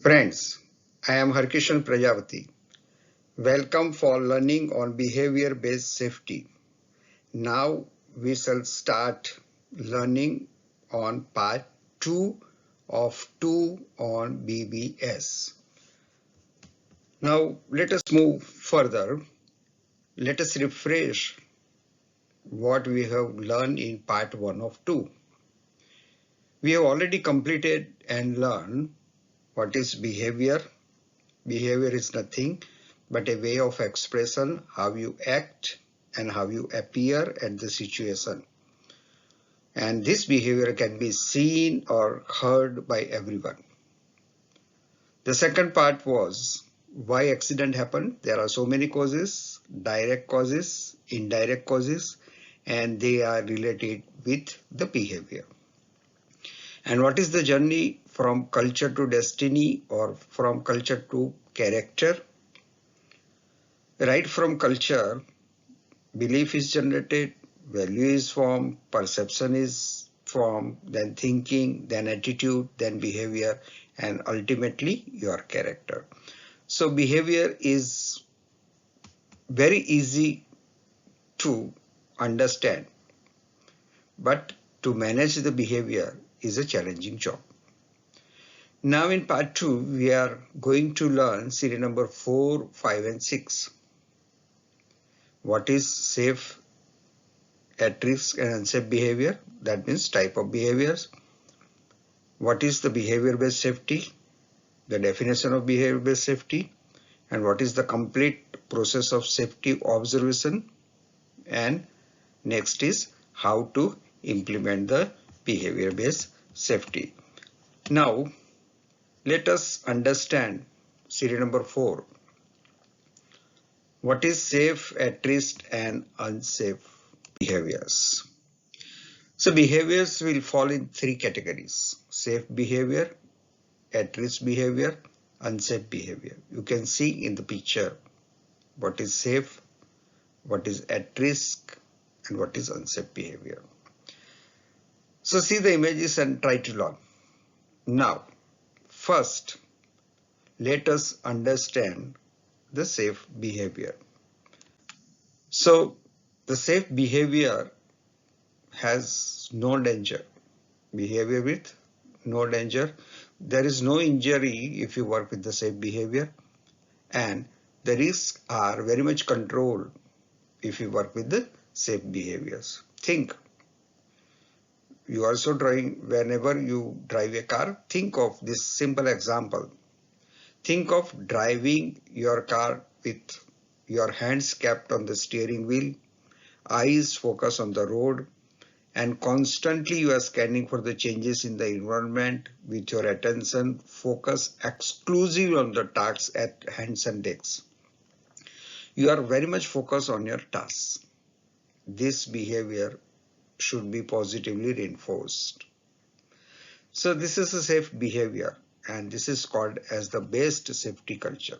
Friends, I am Harkishan Prajapati. Welcome for learning on behavior-based safety. Now we shall start learning on part 2 of 2 on BBS. Now let us move further. Let us refresh what we have learned in part 1 of 2. We have already completed and learned what is behavior. Behavior is nothing but a way of expression, how you act and how you appear at the situation. And this behavior can be seen or heard by everyone. The second part was why accident happened. There are so many causes, direct causes, indirect causes, and they are related with the behavior. And what is the journey from culture to destiny or from culture to character? Right from culture, belief is generated, value is formed, perception is formed, then thinking, then attitude, then behavior, and ultimately your character. So behavior is very easy to understand, but to manage the behavior is a challenging job. Now in part 2, we are going to learn serial number 4, 5, and 6. What is safe, at risk, and unsafe behavior? That means type of behaviors. What is the behavior-based safety? The definition of behavior-based safety. And what is the complete process of safety observation? And next is how to implement the behavior-based safety. Now, let us understand serial number 4. What is safe, at risk, and unsafe behaviors? So behaviors will fall in 3 categories: safe behavior, at-risk behavior, unsafe behavior. You can see in the picture what is safe, what is at risk, and what is unsafe behavior. So see the images and try to learn. Now, first, let us understand the safe behavior. So the safe behavior has no danger. Behavior with no danger. There is no injury if you work with the safe behavior, and the risks are very much controlled if you work with the safe behaviors. Think, you also driving, whenever you drive a car, think of this simple example. Think of driving your car with your hands kept on the steering wheel, eyes focused on the road, and constantly you are scanning for the changes in the environment with your attention focus exclusive on the tasks at hands and decks. You are very much focused on your tasks. This behavior should be positively reinforced. So this is a safe behavior, and this is called as the best safety culture.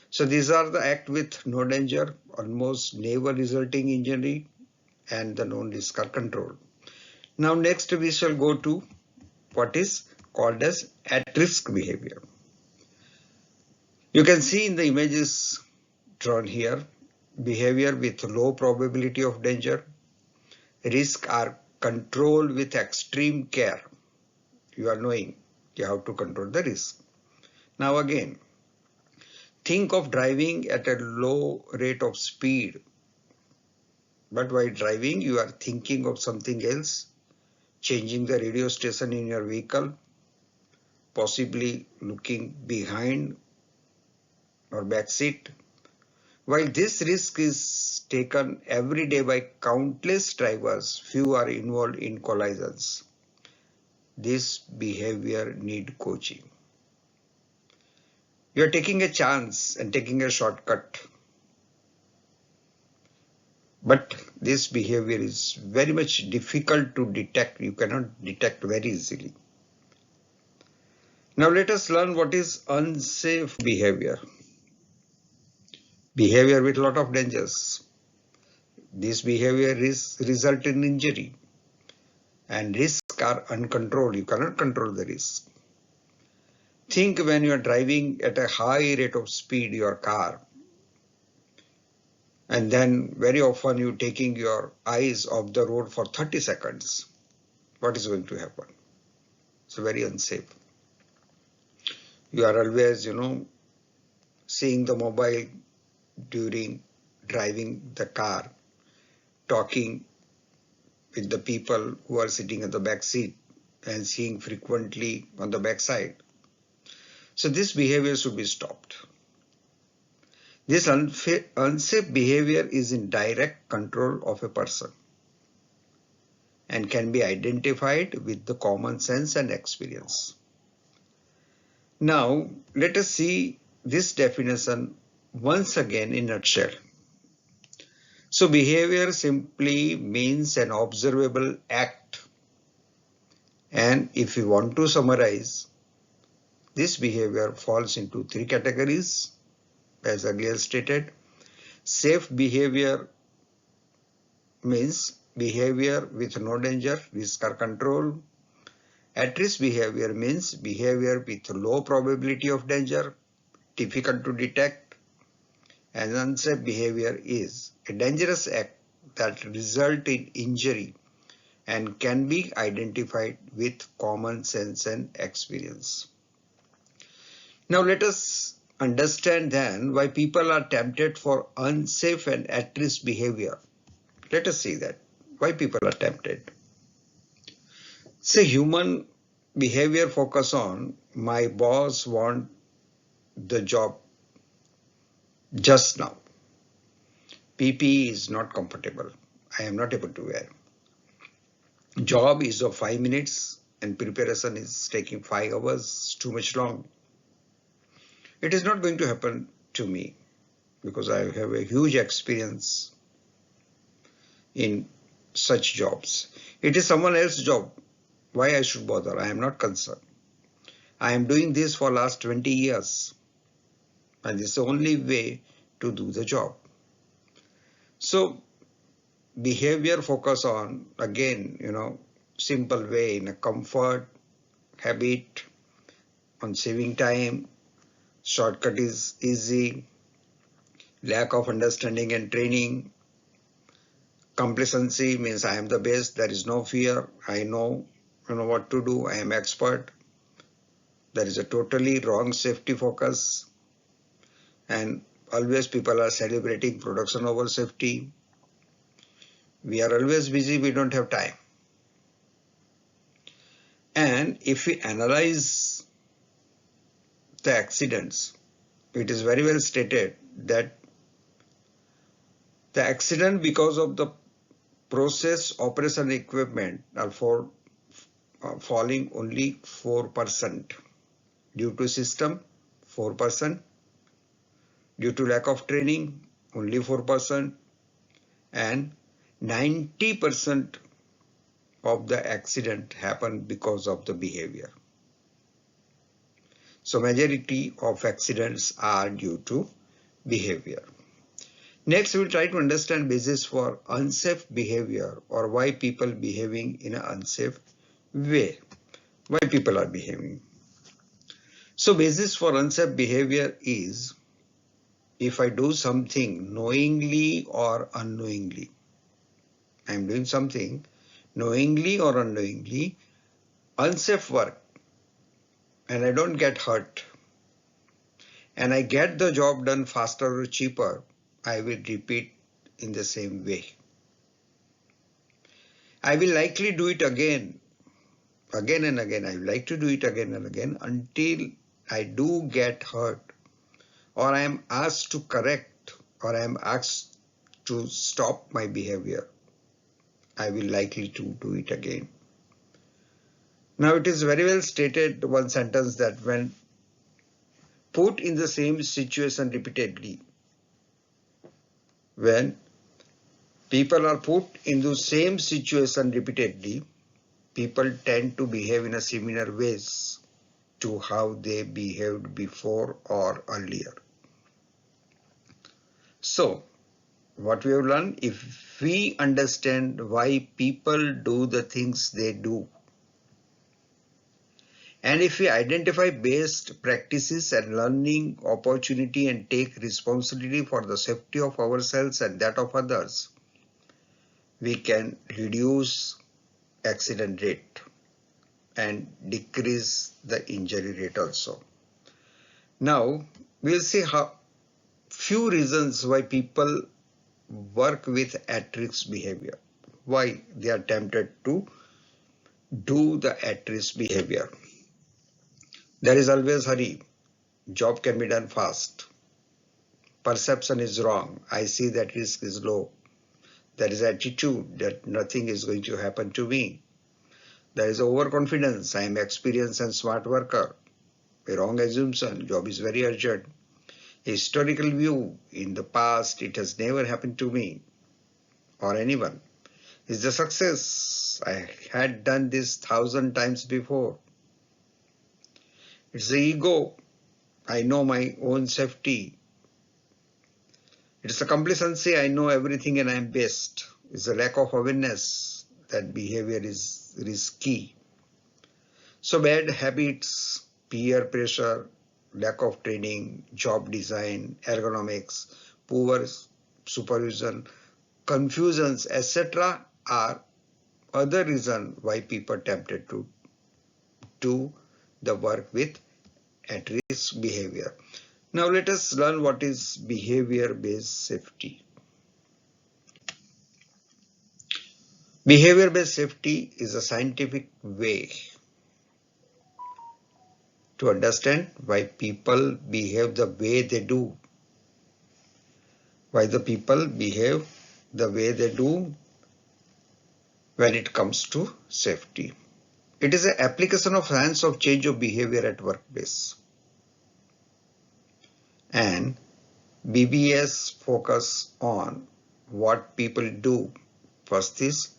So these are the act with no danger, almost never resulting injury, and the known risks are controlled. Now next we shall go to what is called as at-risk behavior. You can see in the images drawn here, behavior with low probability of danger. Risks are controlled with extreme care. You are knowing how to control the risk. Now again, think of driving at a low rate of speed, but while driving you are thinking of something else, changing the radio station in your vehicle, possibly looking behind or back seat. While this risk is taken every day by countless drivers, few are involved in collisions. This behavior needs coaching. You are taking a chance and taking a shortcut. But this behavior is very much difficult to detect. You cannot detect very easily. Now let us learn what is unsafe behavior. Behavior with a lot of dangers. This behavior result in injury, and risks are uncontrolled. You cannot control the risk. Think when you are driving at a high rate of speed your car, and then very often you taking your eyes off the road for 30 seconds. What is going to happen? It's very unsafe. You are always, seeing the mobile during driving the car, talking with the people who are sitting at the back seat and seeing frequently on the back side. So this behavior should be stopped. This unsafe behavior is in direct control of a person and can be identified with the common sense and experience. Now, let us see this definition once again in a nutshell. So, behavior simply means an observable act. And if we want to summarize, this behavior falls into three categories, as earlier stated. Safe behavior means behavior with no danger, risk or control. At-risk behavior means behavior with low probability of danger, difficult to detect. And unsafe behavior is a dangerous act that results in injury and can be identified with common sense and experience. Now let us understand then why people are tempted for unsafe and at-risk behavior. Let us see that. Why people are tempted. Say human behavior focus on my boss want the job just now. PPE is not comfortable. I am not able to wear. Job is of 5 minutes and preparation is taking 5 hours, too much long. It is not going to happen to me because I have a huge experience in such jobs. It is someone else's job. Why I should bother? I am not concerned. I am doing this for last 20 years and this is the only way to do the job. So behavior focus on, again, simple way, in a comfort, habit, on saving time, shortcut is easy, lack of understanding and training. Complacency means I am the best, there is no fear, I know what to do, I am expert. There is a totally wrong safety focus, and always people are celebrating production over safety. We are always busy, we don't have time. And if we analyze the accidents, it is very well stated that the accident because of the process operation equipment are falling only 4%. Due to system, 4%. Due to lack of training, only 4%. And 90% of the accident happen because of the behavior. So majority of accidents are due to behavior. Next, we'll try to understand basis for unsafe behavior, or why people behaving in an unsafe way. Why people are behaving. So basis for unsafe behavior is if I do something knowingly or unknowingly. I am doing something knowingly or unknowingly, unsafe work, and I don't get hurt, and I get the job done faster or cheaper, I will repeat in the same way. I will likely do it again and again. I will like to do it again and again until I do get hurt, or I am asked to correct, or I am asked to stop my behavior. I will likely to do it again. Now it is very well stated, one sentence, that when put in the same situation repeatedly, when people are put in the same situation repeatedly, people tend to behave in a similar ways to how they behaved before or earlier. So what we have learned, if we understand why people do the things they do, And if we identify best practices and learning opportunity and take responsibility for the safety of ourselves and that of others, we can reduce accident rate and decrease the injury rate also. Now, we'll see how few reasons why people work with at-risk behavior, why they are tempted to do the at-risk behavior. There is always hurry. Job can be done fast. Perception is wrong. I see that risk is low. There is attitude that nothing is going to happen to me. There is overconfidence. I am experienced and smart worker. A wrong assumption. Job is very urgent. A historical view. In the past, it has never happened to me or anyone. Is the success. I had done this 1,000 times before. It's the ego. I know my own safety. It's the complacency. I know everything and I am best. It's the lack of awareness that behavior is risky. So bad habits, peer pressure, lack of training, job design, ergonomics, poor supervision, confusions, etc. are other reasons why people are tempted to do the work with at-risk behavior. Now let us learn what is behavior-based safety. Behavior-based safety is a scientific way to understand why people behave the way they do. Why the people behave the way they do when it comes to safety. It is an application of science of change of behavior at workplace. And BBS focus on what people do. First is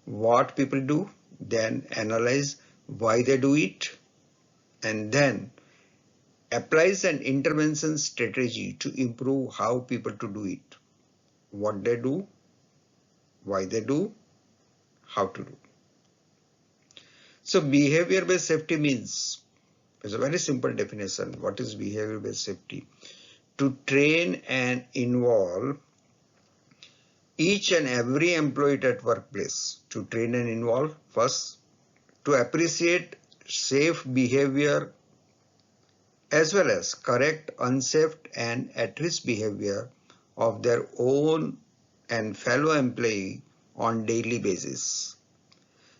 what people do, then analyze why they do it, and then applies an intervention strategy to improve how people to do it. What they do, why they do, how to do. So behavior-based safety means, it's a very simple definition. What is behavior-based safety? To train and involve each and every employee at workplace, to train and involve first, to appreciate safe behavior as well as correct unsafe and at-risk behavior of their own and fellow employee on daily basis,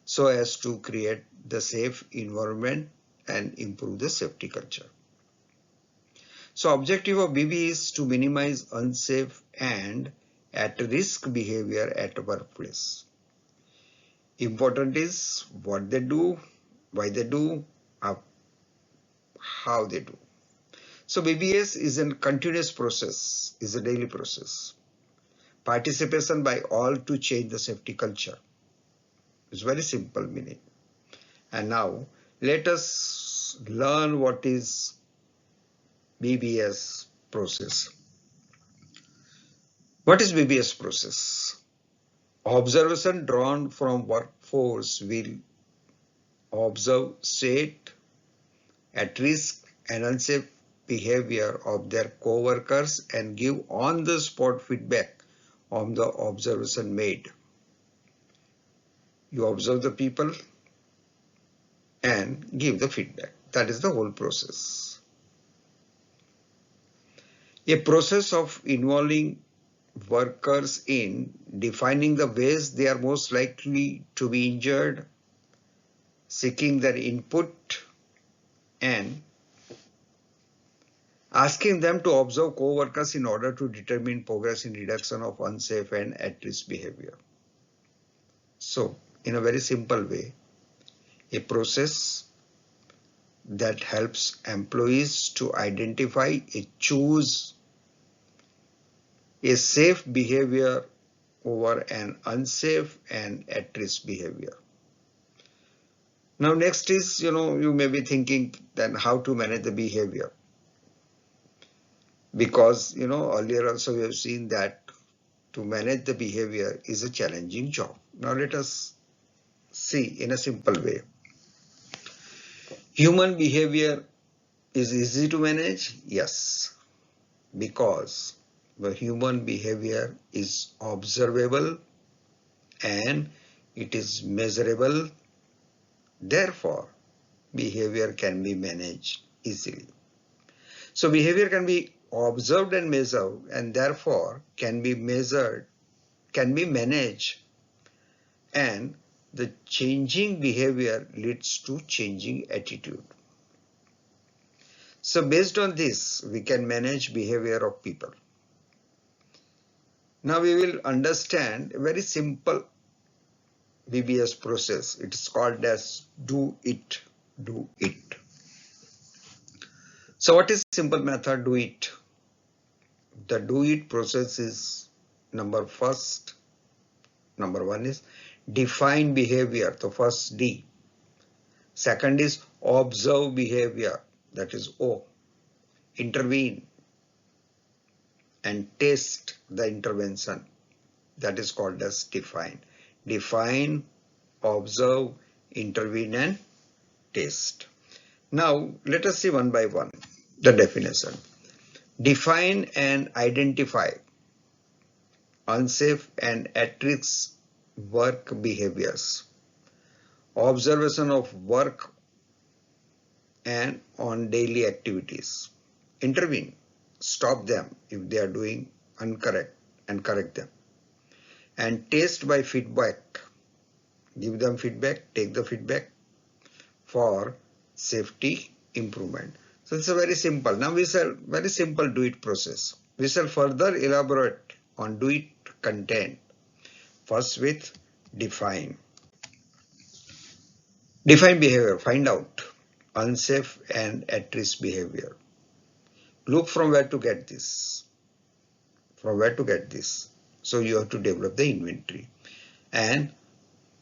so as to create the safe environment and improve the safety culture. So objective of BB is to minimize unsafe and at-risk behavior at workplace. Important is what they do, why they do, how they do. So BBS is a continuous process, is a daily process. Participation by all to change the safety culture. It's very simple meaning. And now let us learn what is BBS process. What is BBS process? Observation drawn from workforce will observe state, at-risk and unsafe behavior of their co-workers and give on-the-spot feedback on the observation made. You observe the people and give the feedback. That is the whole process. A process of involving workers in defining the ways they are most likely to be injured, seeking their input, and asking them to observe co-workers in order to determine progress in reduction of unsafe and at-risk behavior. So, in a very simple way, a process that helps employees to identify and choose a safe behavior over an unsafe and at-risk behavior. Now next is, you may be thinking then how to manage the behavior. Because, earlier also we have seen that to manage the behavior is a challenging job. Now let us see in a simple way. Human behavior is easy to manage? Yes, because the human behavior is observable and it is measurable. Therefore, behavior can be managed easily. So behavior can be observed and measured, and therefore can be measured, can be managed, and the changing behavior leads to changing attitude. So based on this, we can manage behavior of people. Now we will understand a very simple BBS process. It is called as do it, do it. So what is simple method do it? The do it process is number one is define behavior, the first D. Second is observe behavior, that is O. Intervene and test the intervention, that is called as define. Define, observe, intervene and test. Now let us see one by one the definition. Define and identify unsafe and at-risk work behaviors. Observation of work and on daily activities. Intervene, stop them if they are doing incorrect and correct them. And test by feedback. Give them feedback, take the feedback for safety improvement. So it's a very simple. Now we shall very simple do it process. We shall further elaborate on do it content. First with define. Define behavior, find out unsafe and at-risk behavior. Look from where to get this. From where to get this. So you have to develop the inventory. And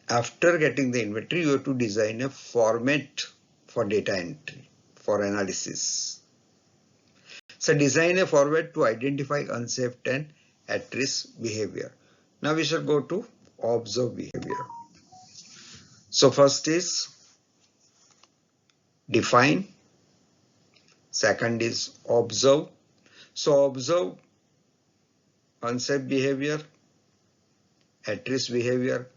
after getting the inventory, you have to design a format for data entry, for analysis. So design a format to identify unsafe and at-risk behavior. Now we shall go to observe behavior. So first is define. Second is observe. So observe unsafe behavior, at-risk behavior,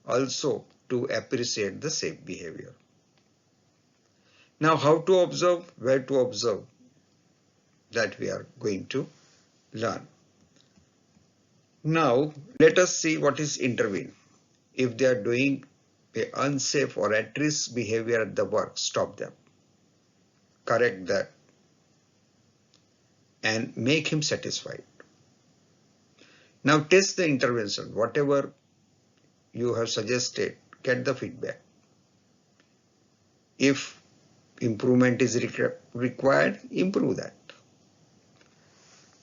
also to appreciate the safe behavior. Now how to observe, where to observe, that we are going to learn. Now let us see what is intervene. If they are doing a unsafe or at-risk behavior at the work, stop them, correct that, and make him satisfied. Now test the intervention, whatever you have suggested, get the feedback. If improvement is required, improve that.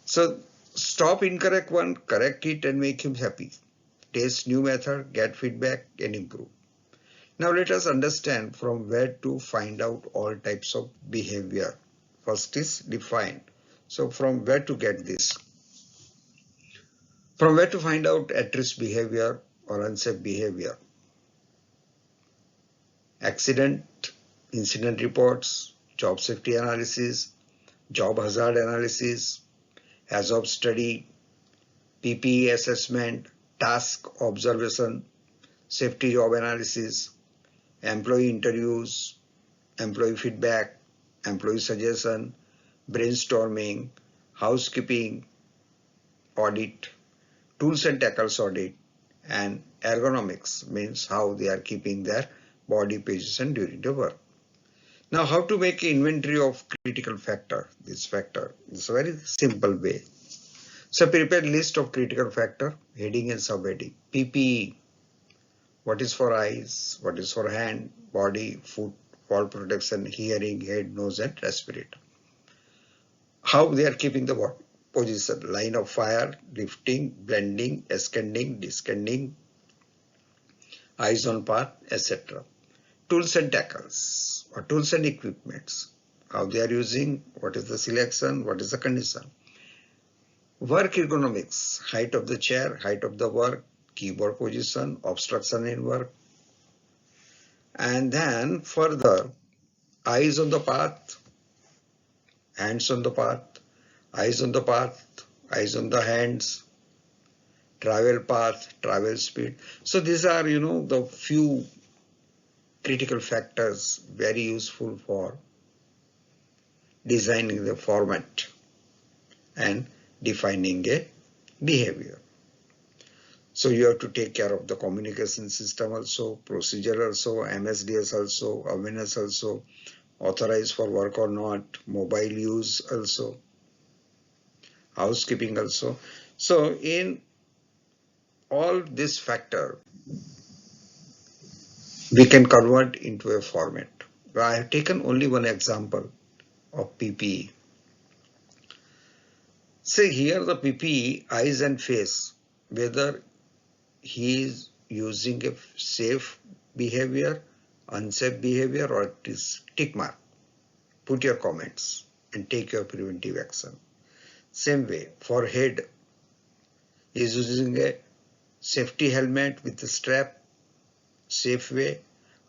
So stop incorrect one, correct it and make him happy. Test new method, get feedback and improve. Now let us understand from where to find out all types of behavior. First is define. So from where to get this? From where to find out at-risk behavior or unsafe behavior? Accident, incident reports, job safety analysis, job hazard analysis, HAZOP study, PPE assessment, task observation, safety job analysis, employee interviews, employee feedback, employee suggestion, brainstorming, housekeeping audit, tools and tackles audit, and ergonomics, means how they are keeping their body position during the work. Now how to make inventory of critical factor? This factor is a very simple way. So prepare list of critical factor, heading and subheading. PPE, what is for eyes, what is for hand, body, foot, fall protection, hearing, head, nose and respirator. How they are keeping the position, line of fire, lifting, blending, ascending, descending, eyes on path, etc. Tools and tackles, or tools and equipments, how they are using, what is the selection, what is the condition. Work ergonomics, height of the chair, height of the work, keyboard position, obstruction in work. And then further, Eyes on the path, hands on the path, eyes on the path, eyes on the hands, travel path, travel speed. So these are, the few critical factors very useful for designing the format and defining a behavior. So you have to take care of the communication system also, procedure also, MSDS also, awareness also, authorized for work or not, mobile use also, housekeeping also. So in all this factor, we can convert into a format. I have taken only one example of PPE. Say here the PPE, eyes and face, whether he is using a safe behavior, unsafe behavior, or it is tick mark. Put your comments and take your preventive action. Same way, for head, he is using a safety helmet with a strap, safe way,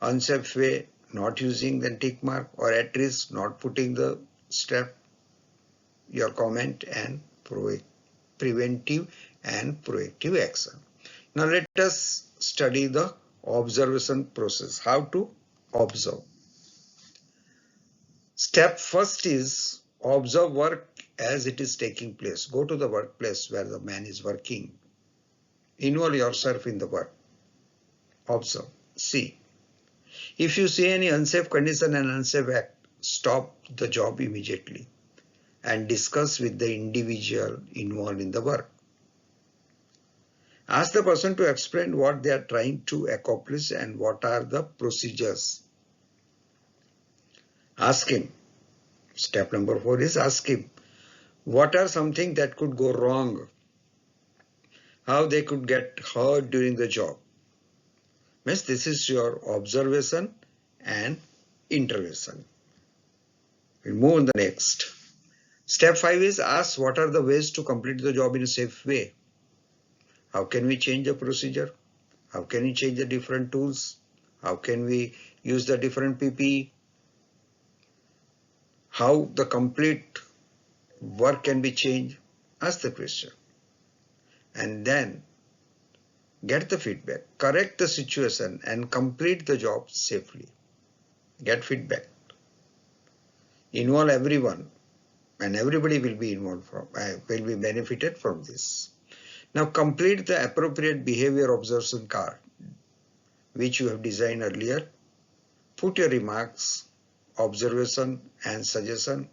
unsafe way, not using the tick mark, or at risk not putting the strap, your comment and preventive and proactive action. Now let us study the observation process. How to observe. Step first is observe work as it is taking place. Go to the workplace where the man is working. Involve yourself in the work. Observe. See. If you see any unsafe condition and unsafe act, stop the job immediately and discuss with the individual involved in the work. Ask the person to explain what they are trying to accomplish and what are the procedures. Ask him. Step number 4 is ask him. What are something that could go wrong? How they could get hurt during the job? Means this is your observation and intervention. We'll move on the next. Step 5 is ask what are the ways to complete the job in a safe way. How can we change the procedure? How can we change the different tools? How can we use the different PPE? How the complete work can be changed? Ask the question. And then get the feedback, correct the situation and complete the job safely. Get feedback. Involve everyone and everybody will be will be benefited from this. Now complete the appropriate behavior observation card which you have designed earlier. Put your remarks, observation and suggestion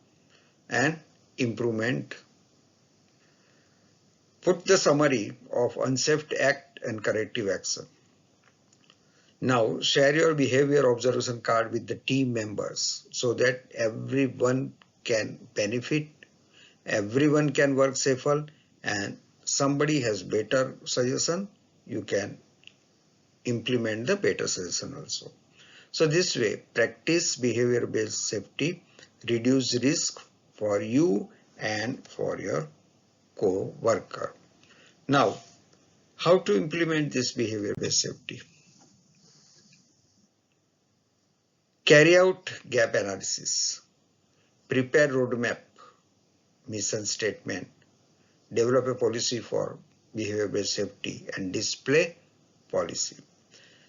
and improvement. Put the summary of unsafe act and corrective action. Now share your behavior observation card with the team members so that everyone can benefit, everyone can work safer, and somebody has better suggestion, you can implement the better suggestion also. So this way, practice behavior-based safety, reduce risk for you and for your co-worker. Now, how to implement this behavior-based safety? Carry out gap analysis, prepare roadmap, mission statement, develop a policy for behavior-based safety and display policy.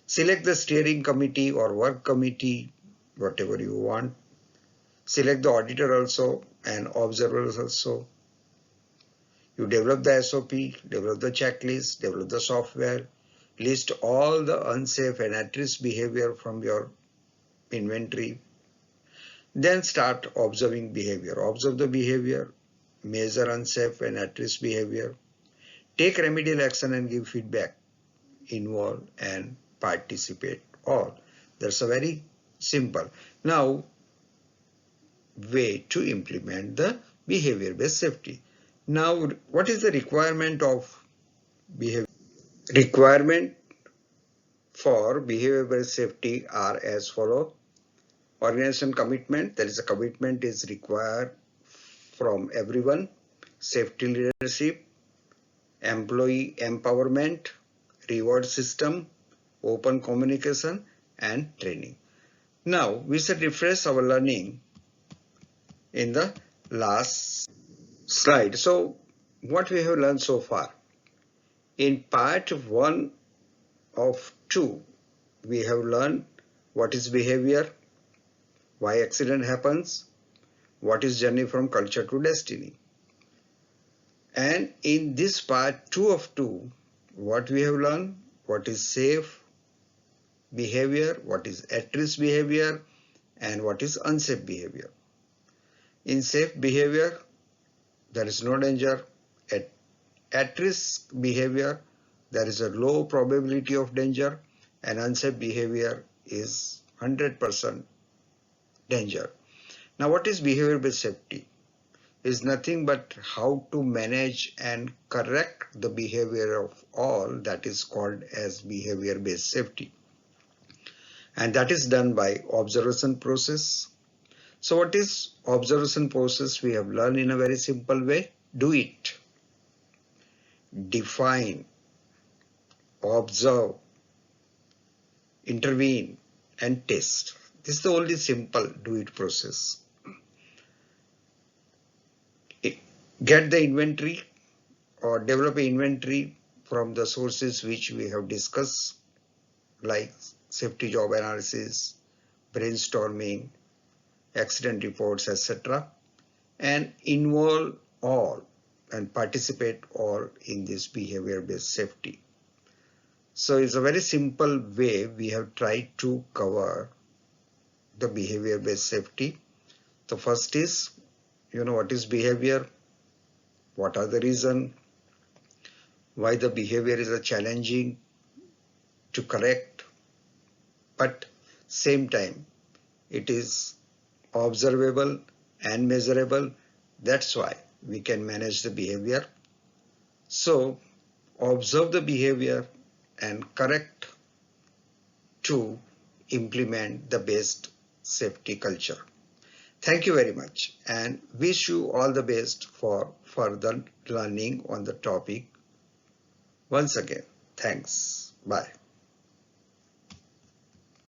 Select the steering committee or work committee, whatever you want. Select the auditor also and observers also. You develop the SOP, develop the checklist, develop the software, list all the unsafe and at-risk behavior from your inventory. Then start observing behavior. Observe the behavior, measure unsafe and at-risk behavior, take remedial action and give feedback, involve and participate all. That's a very simple now way to implement the behavior-based safety. Now, what is the requirement of behavior? Requirement for behavior-based safety are as follow. Organization commitment, there is a commitment is required from everyone. Safety leadership, employee empowerment, reward system, open communication and training. Now we should refresh our learning in the last slide. So what we have learned so far? In part 1 of 2, we have learned what is behavior, why accident happens, what is journey from culture to destiny. And in this part 2 of 2, what we have learned, what is safe behavior, what is at-risk behavior, and what is unsafe behavior. In safe behavior, there is no danger. At-risk behavior, there is a low probability of danger, and unsafe behavior is 100% danger. Now, what is behavior-based safety? Is nothing but how to manage and correct the behavior of all, that is called as behavior-based safety. And that is done by observation process. So what is observation process? We have learned in a very simple way. Do it. Define, observe, intervene, and test. This is the only simple do it process. Get the inventory or develop an inventory from the sources which we have discussed, like safety job analysis, brainstorming, accident reports, etc. And involve all and participate all in this behavior-based safety. So it's a very simple way we have tried to cover the behavior-based safety. The first is, what is behavior? What are the reasons? Why the behavior is a challenging to correct, but same time it is observable and measurable. That's why we can manage the behavior. So observe the behavior and correct to implement the best safety culture. Thank you very much and wish you all the best for further learning on the topic. Once again, thanks. Bye.